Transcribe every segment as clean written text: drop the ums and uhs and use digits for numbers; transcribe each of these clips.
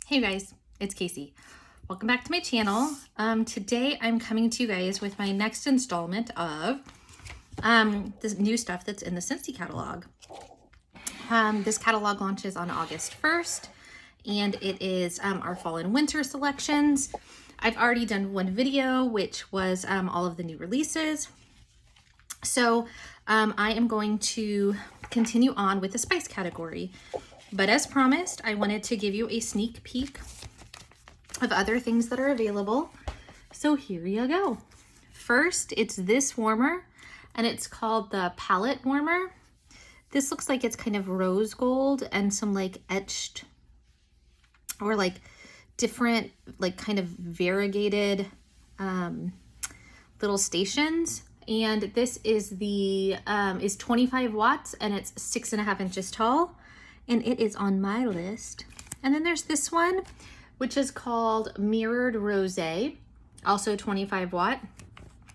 Hey guys, it's Casey. Welcome back to my channel. Today I'm coming to you guys with my next installment of this new stuff that's in the Scentsy catalog. This catalog launches on August 1st, and it is our fall and winter selections. I've already done one video, which was all of the new releases. So I am going to continue on with the spice category. But as promised, I wanted to give you a sneak peek of other things that are available. So here you go. First, it's this warmer, and it's called the Palette Warmer. This looks like it's kind of rose gold and some like etched or like different like kind of variegated little stations. And this is the is 25 watts and it's 6.5 inches tall. And it is on my list. And then there's this one, which is called Mirrored Rosé, also 25 watt.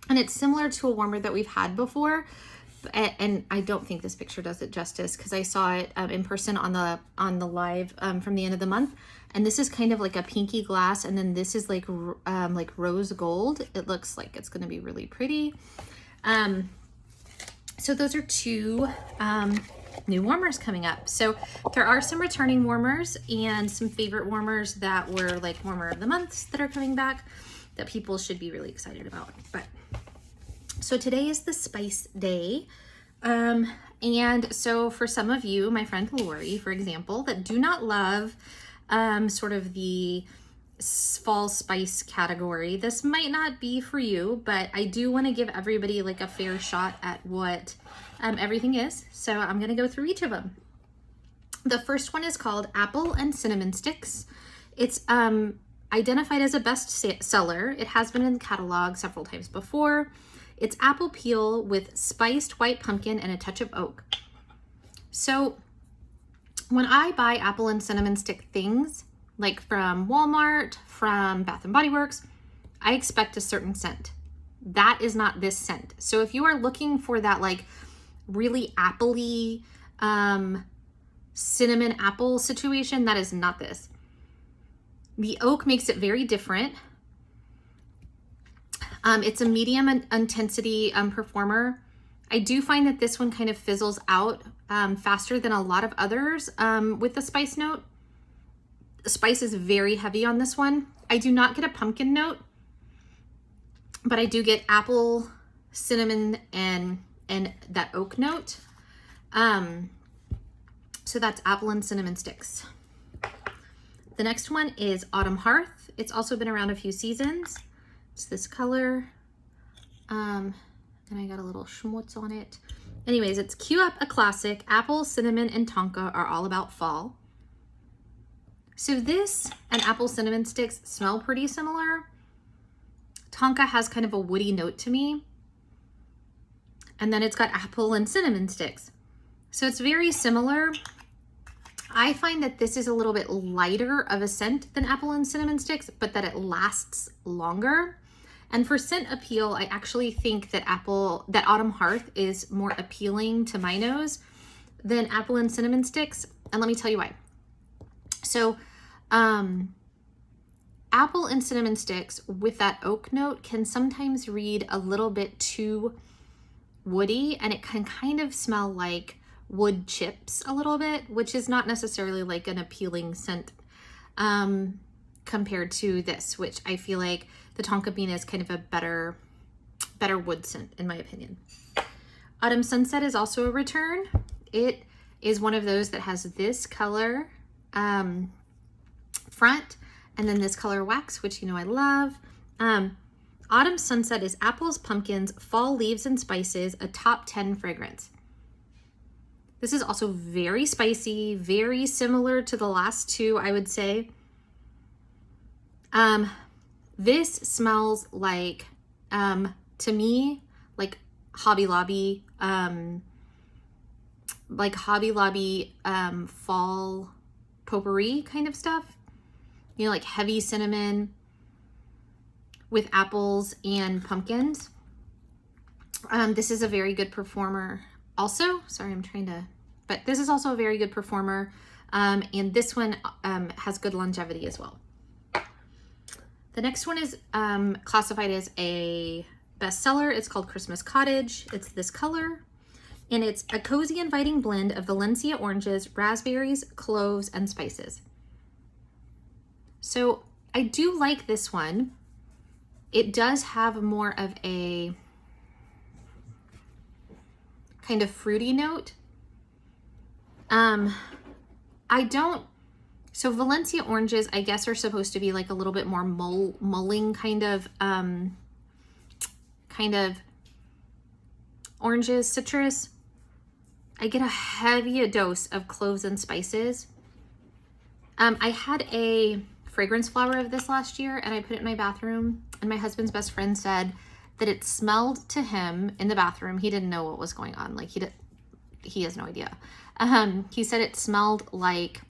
And it's similar to a warmer that we've had before. And I don't think this picture does it justice because I saw it in person on the live from the end of the month. And this is kind of like a pinky glass. And then this is like rose gold. It looks like it's gonna be really pretty. So those are two new warmers coming up. So there are some returning warmers and some favorite warmers that were like warmer of the months that are coming back that people should be really excited about. But so today is the spice day. And so for some of you, my friend Lori, for example, that do not love sort of the fall spice category, this might not be for you, but I do want to give everybody like a fair shot at what everything is. So I'm going to go through each of them. The first one is called Apple and Cinnamon Sticks. It's identified as a best seller. It has been in the catalog several times before. It's apple peel with spiced white pumpkin and a touch of oak. So when I buy apple and cinnamon stick things, like from Walmart, from Bath and Body Works, I expect a certain scent. That is not this scent. So if you are looking for that like really appley cinnamon apple situation, that is not this. The oak makes it very different. It's a medium intensity performer. I do find that this one kind of fizzles out faster than a lot of others with the spice note. The spice is very heavy on this one. I do not get a pumpkin note, but I do get apple, cinnamon, and that oak note. So that's apple and cinnamon sticks. The next one is Autumn Hearth. It's also been around a few seasons. It's this color. And I got a little schmutz on it. Anyways, it's Cue Up a Classic. Apple, cinnamon, and tonka are all about fall. So this and apple cinnamon sticks smell pretty similar. Tonka has kind of a woody note to me. And then it's got apple and cinnamon sticks. So it's very similar. I find that this is a little bit lighter of a scent than apple and cinnamon sticks, but that it lasts longer. And for scent appeal, I actually think that Autumn Hearth is more appealing to my nose than apple and cinnamon sticks. And let me tell you why. So apple and cinnamon sticks with that oak note can sometimes read a little bit too woody, and it can kind of smell like wood chips a little bit, which is not necessarily like an appealing scent compared to this, which I feel like the tonka bean is kind of a better wood scent in my opinion. Autumn Sunset is also a return. It is one of those that has this color front and then this color wax, which you know I love. Autumn Sunset is apples, pumpkins, fall leaves, and spices, a top 10 fragrance. This is also very spicy, very similar to the last two, I would say. This smells like, to me, like Hobby Lobby, fall potpourri kind of stuff. You know, like heavy cinnamon with apples and pumpkins. This is a very good performer also. Sorry, but this is also a very good performer. And this one has good longevity as well. The next one is classified as a bestseller. It's called Christmas Cottage. It's this color. And it's a cozy, inviting blend of Valencia oranges, raspberries, cloves, and spices. So I do like this one. It does have more of a kind of fruity note. So Valencia oranges, I guess, are supposed to be like a little bit more mulling kind of oranges, citrus. I get a heavy dose of cloves and spices. I had a fragrance flower of this last year and I put it in my bathroom, and my husband's best friend said that it smelled to him in the bathroom. He didn't know what was going on. Like he has no idea. He said it smelled like,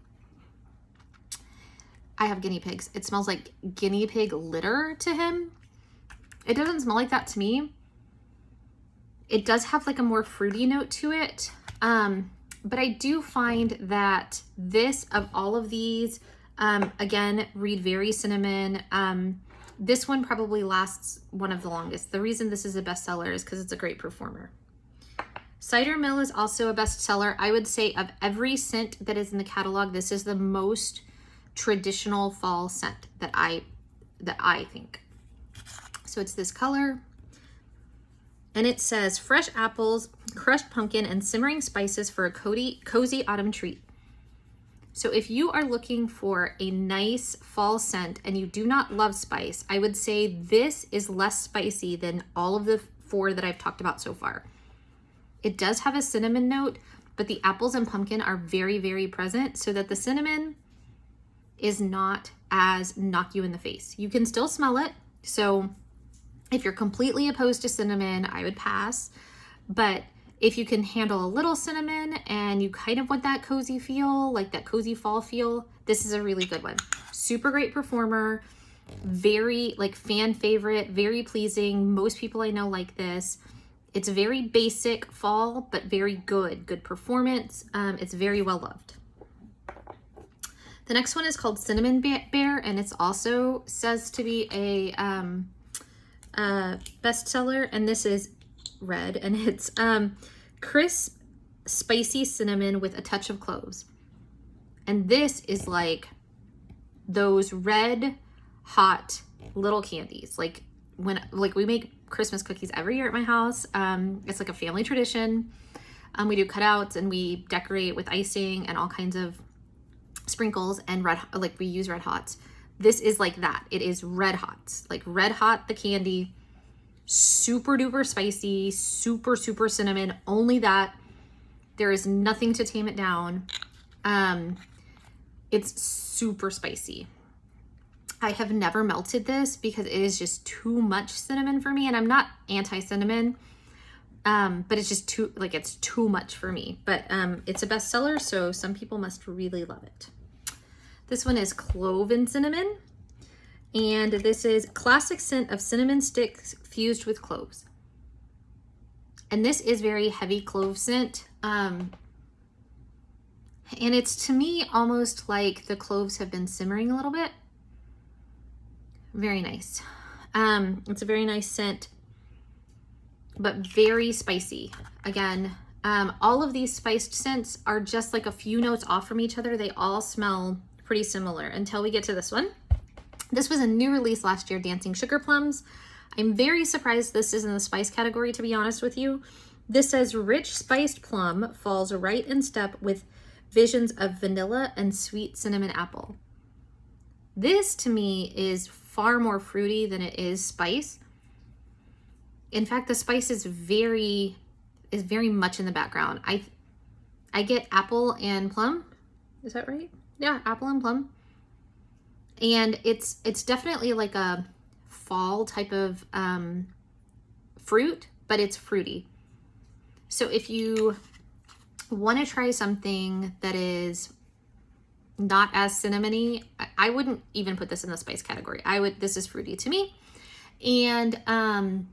I have guinea pigs. It smells like guinea pig litter to him. It doesn't smell like that to me. It does have like a more fruity note to it. But I do find that this, of all of these, again, read very cinnamon. This one probably lasts one of the longest. The reason this is a bestseller is because it's a great performer. Cider Mill is also a bestseller. I would say of every scent that is in the catalog, this is the most traditional fall scent that I think. So it's this color. And it says fresh apples, crushed pumpkin, and simmering spices for a cozy autumn treat. So if you are looking for a nice fall scent and you do not love spice, I would say this is less spicy than all of the 4 that I've talked about so far. It does have a cinnamon note, but the apples and pumpkin are very, very present, so that the cinnamon is not as knock you in the face. You can still smell it. So if you're completely opposed to cinnamon, I would pass. But if you can handle a little cinnamon and you kind of want that cozy feel, like that cozy fall feel, this is a really good one. Super great performer, very like fan favorite, very pleasing. Most people I know like this. It's very basic fall, but very good performance. It's very well loved. The next one is called Cinnamon Bear, and it's also says to be a bestseller, and this is red, and it's crisp, spicy cinnamon with a touch of cloves. And this is like those red, hot little candies. Like we make Christmas cookies every year at my house. It's like a family tradition. We do cutouts and we decorate with icing and all kinds of sprinkles and we use Red Hots. This is like that. It is Red Hots, like Red Hot, the candy, super duper spicy, super cinnamon, only that. There is nothing to tame it down. It's super spicy. I have never melted this because it is just too much cinnamon for me, and I'm not anti-cinnamon, but it's just it's too much for me. But it's a bestseller, so some people must really love it. This one is Clove and Cinnamon, and this is classic scent of cinnamon sticks fused with cloves. And this is very heavy clove scent, and it's, to me, almost like the cloves have been simmering a little bit. Very nice. It's a very nice scent, but very spicy. Again, all of these spiced scents are just like a few notes off from each other. They all smell pretty similar until we get to this one. This was a new release last year, Dancing Sugar Plums. I'm very surprised this is in the spice category, to be honest with you. This says rich spiced plum falls right in step with visions of vanilla and sweet cinnamon apple. This to me is far more fruity than it is spice. In fact, the spice is very much in the background. I get apple and plum. Is that right? Yeah, apple and plum. And it's definitely like a fall type of fruit, but it's fruity. So if you want to try something that is not as cinnamony, I wouldn't even put this in the spice category. This is fruity to me. And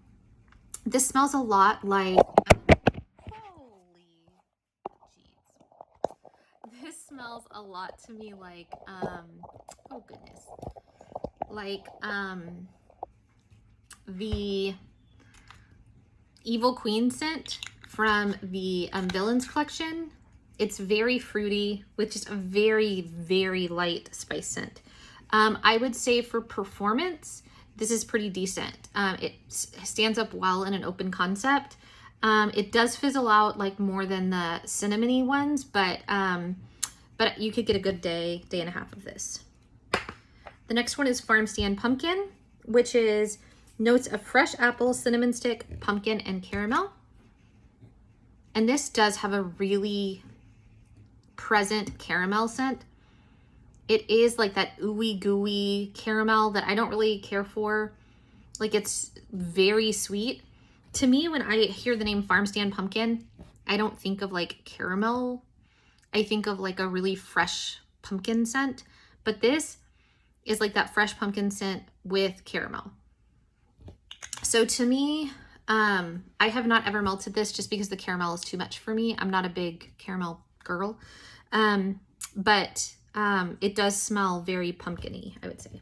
this smells a lot like, holy jeez. This smells a lot to me like, oh goodness, like the Evil Queen scent from the Villains collection. It's very fruity with just a very, very light spice scent. I would say for performance, this is pretty decent. It stands up well in an open concept. It does fizzle out like more than the cinnamony ones, but you could get a good day and a half of this. The next one is Farmstand Pumpkin, which is notes of fresh apple, cinnamon stick, pumpkin, and caramel. And this does have a really present caramel scent. It is like that ooey gooey caramel that I don't really care for. Like, it's very sweet. To me, when I hear the name Farmstand Pumpkin, I don't think of like caramel. I think of like a really fresh pumpkin scent. But this is like that fresh pumpkin scent with caramel. So to me, I have not ever melted this just because the caramel is too much for me. I'm not a big caramel girl. But it does smell very pumpkin-y, I would say.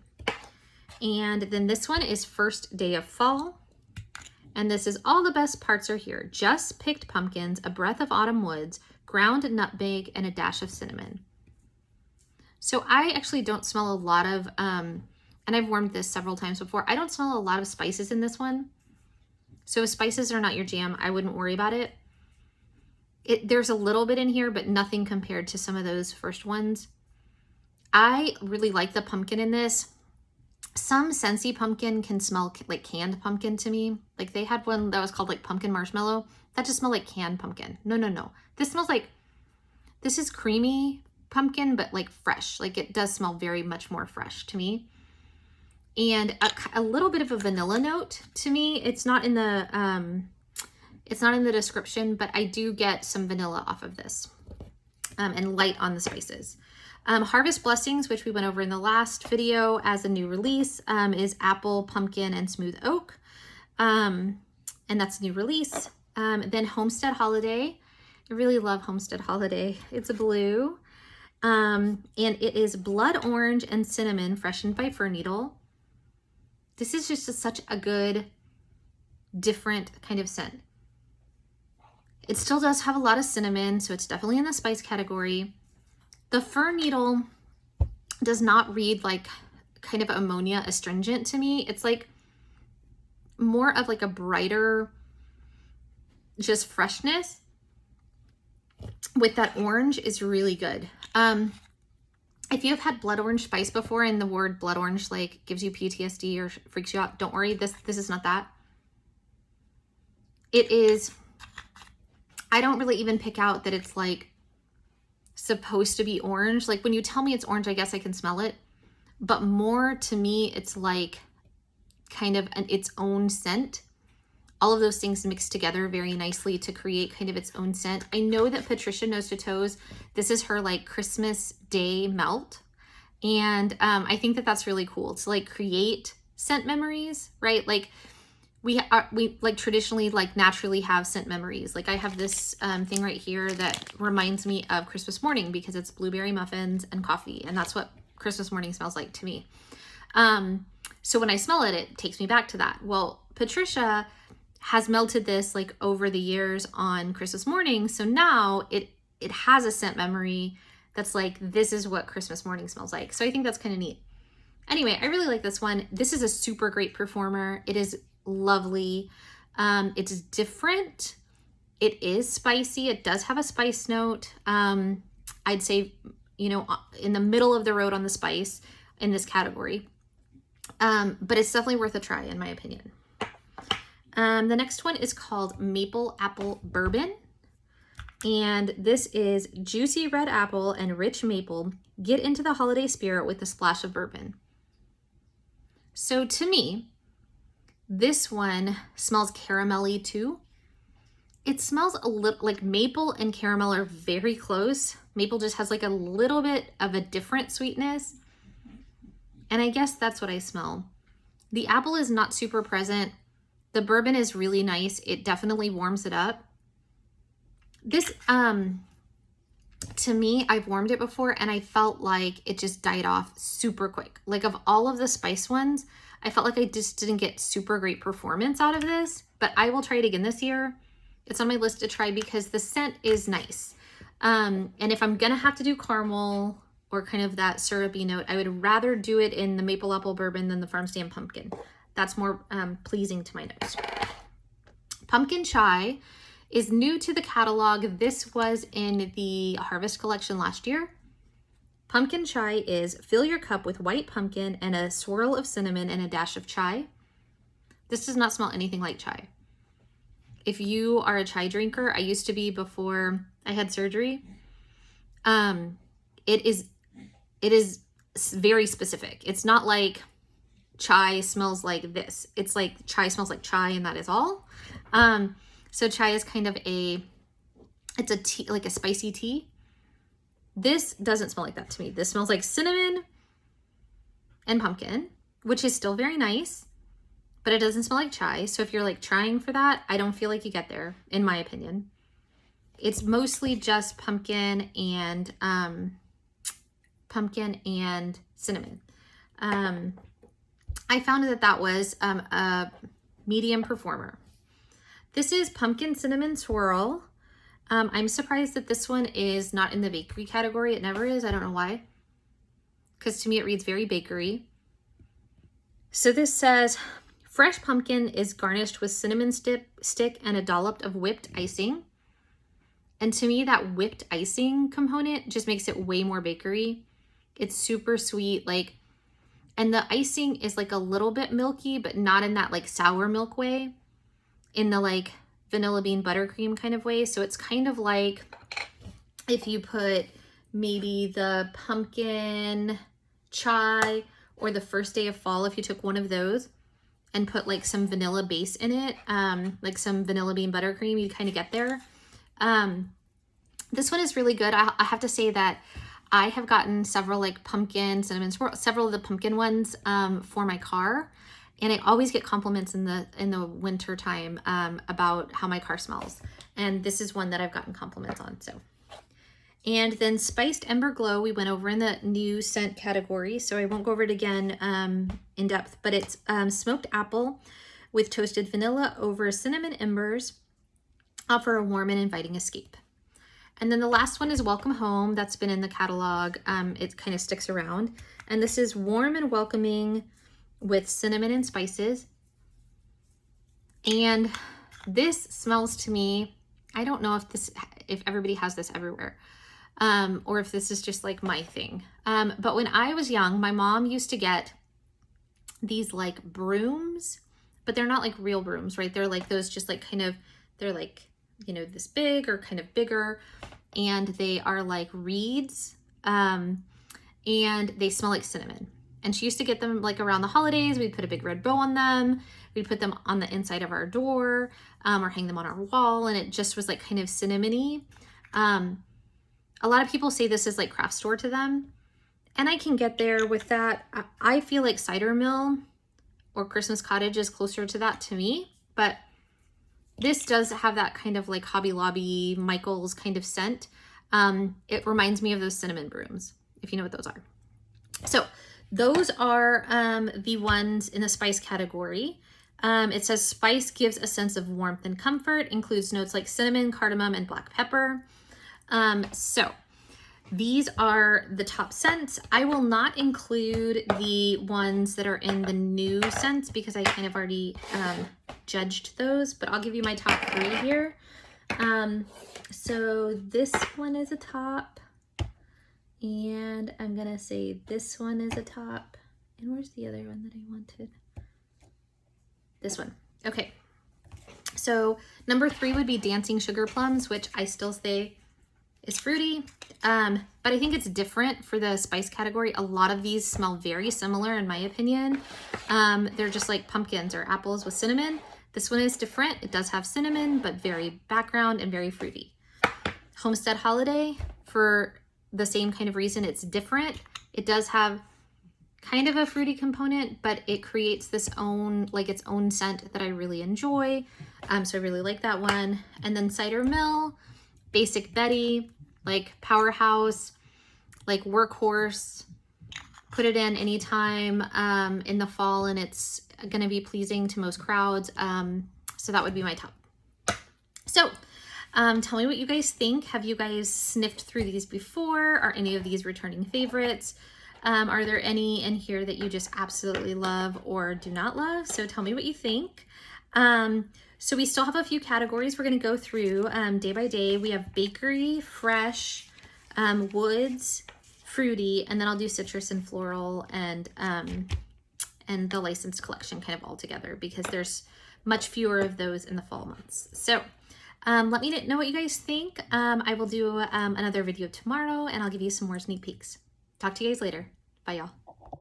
And then this one is First Day of Fall. And this is all the best parts are here. Just picked pumpkins, a breath of autumn woods, ground nutmeg, and a dash of cinnamon. So I actually don't smell a lot of, and I've warmed this several times before, I don't smell a lot of spices in this one. So if spices are not your jam, I wouldn't worry about it. There's a little bit in here, but nothing compared to some of those first ones. I really like the pumpkin in this. Some Scentsy pumpkin can smell like canned pumpkin to me. Like they had one that was called like pumpkin marshmallow. That just smelled like canned pumpkin. No. This smells like, this is creamy pumpkin, but like fresh. Like it does smell very much more fresh to me. And a little bit of a vanilla note to me. It's not in the description, but I do get some vanilla off of this, and light on the spices. Harvest Blessings, which we went over in the last video as a new release, is apple, pumpkin, and smooth oak. And that's a new release. Then Homestead Holiday. I really love Homestead Holiday. It's a blue. And it is blood orange and cinnamon freshened by fir needle. This is just such a good, different kind of scent. It still does have a lot of cinnamon, so it's definitely in the spice category. The fir needle does not read like kind of ammonia astringent to me. It's like more of like a brighter, just freshness with that orange is really good. If you have had blood orange spice before and the word blood orange like gives you PTSD or freaks you out, don't worry. This is not that. It is, I don't really even pick out that it's like supposed to be orange. Like when you tell me it's orange, I guess I can smell it. But more to me, it's like kind of its own scent. All of those things mixed together very nicely to create kind of its own scent. I know that Patricia Nose to Toes, this is her like Christmas Day melt. And I think that that's really cool to like create scent memories, right? Like we like traditionally like naturally have scent memories. Like I have this thing right here that reminds me of Christmas morning because it's blueberry muffins and coffee. And that's what Christmas morning smells like to me. So when I smell it, it takes me back to that. Well, Patricia has melted this like over the years on Christmas morning. So now it has a scent memory that's like, this is what Christmas morning smells like. So I think that's kind of neat. Anyway, I really like this one. This is a super great performer. It is lovely. It's different. It is spicy. It does have a spice note. I'd say, you know, in the middle of the road on the spice in this category. But it's definitely worth a try in my opinion. The next one is called Maple Apple Bourbon. And this is juicy red apple and rich maple. Get into the holiday spirit with a splash of bourbon. So to me, this one smells caramelly too. It smells a little like maple and caramel are very close. Maple just has like a little bit of a different sweetness. And I guess that's what I smell. The apple is not super present. The bourbon is really nice. It definitely warms it up. This, to me, I've warmed it before and I felt like it just died off super quick. Like of all of the spice ones, I felt like I just didn't get super great performance out of this, but I will try it again this year. It's on my list to try because the scent is nice. And if I'm gonna have to do caramel or kind of that syrupy note, I would rather do it in the maple apple bourbon than the Farmstand Pumpkin. That's more pleasing to my nose. Pumpkin chai is new to the catalog. This was in the Harvest collection last year. Pumpkin chai is fill your cup with white pumpkin and a swirl of cinnamon and a dash of chai. This does not smell anything like chai. If you are a chai drinker, I used to be before I had surgery. It is very specific. It's not like chai smells like this. It's like chai smells like chai and that is all. So chai is kind of it's a tea, like a spicy tea. This doesn't smell like that to me. This smells like cinnamon and pumpkin, which is still very nice, but it doesn't smell like chai. So if you're like trying for that, I don't feel like you get there, in my opinion. It's mostly just pumpkin and cinnamon. I found that was a medium performer. This is Pumpkin Cinnamon Swirl. I'm surprised that this one is not in the bakery category. It never is. I don't know why. Because to me it reads very bakery. So this says, fresh pumpkin is garnished with cinnamon stick and a dollop of whipped icing. And to me, that whipped icing component just makes it way more bakery. It's super sweet, like, and the icing is like a little bit milky, but not in that like sour milk way, in the like vanilla bean buttercream kind of way. So it's kind of like if you put maybe the pumpkin chai or the first day of fall, if you took one of those and put like some vanilla base in it, like some vanilla bean buttercream, you kind of get there. This one is really good. I have to say that I have gotten several like pumpkin, cinnamon swirl, several of the pumpkin ones for my car. And I always get compliments in the winter time about how my car smells. And this is one that I've gotten compliments on. So, and then Spiced Ember Glow, we went over in the new scent category. So I won't go over it again in depth, but it's smoked apple with toasted vanilla over cinnamon embers. Offer a warm and inviting escape. And then the last one is Welcome Home. That's been in the catalog. It kind of sticks around. And this is warm and welcoming with cinnamon and spices. And this smells to me, I don't know if everybody has this everywhere, or if this is just like my thing. But when I was young, my mom used to get these like brooms, but they're not like real brooms, right? They're like those just like kind of, they're like, you know, this big or kind of bigger, and they are like reeds, and they smell like cinnamon. And she used to get them like around the holidays. We'd put a big red bow on them. We'd put them on the inside of our door, or hang them on our wall, and it just was like kind of cinnamony. A lot of people say this is like craft store to them, and I can get there with that. I feel like Cider Mill or Christmas Cottage is closer to that to me, but this does have that kind of like Hobby Lobby, Michael's kind of scent. It reminds me of those cinnamon brooms, if you know what those are. So those are the ones in the spice category. It says spice gives a sense of warmth and comfort, includes notes like cinnamon, cardamom, and black pepper. So these are the top scents. I will not include the ones that are in the new scents because I kind of already judged those, but I'll give you my top 3 here. So this one is a top, and I'm gonna say this one is a top. And where's the other one that I wanted? This one. Okay. So number 3 would be Dancing Sugar Plums, which I still say is fruity, but I think it's different for the spice category. A lot of these smell very similar in my opinion. They're just like pumpkins or apples with cinnamon. This one is different. It does have cinnamon, but very background and very fruity. Homestead Holiday, for the same kind of reason, it's different. It does have kind of a fruity component, but it creates this own, like its own scent that I really enjoy. So I really like that one. And then Cider Mill, Basic Betty. like powerhouse, like workhorse. Put it in anytime in the fall, and it's going to be pleasing to most crowds. So that would be my top. So tell me what you guys think. Have you guys sniffed through these before? Are any of these returning favorites? Are there any in here that you just absolutely love or do not love? So tell me what you think. So we still have a few categories we're going to go through day by day. We have bakery, fresh, woods, fruity, and then I'll do citrus and floral and the licensed collection kind of all together because there's much fewer of those in the fall months. So let me know what you guys think. I will do another video tomorrow and I'll give you some more sneak peeks. Talk to you guys later. Bye, y'all.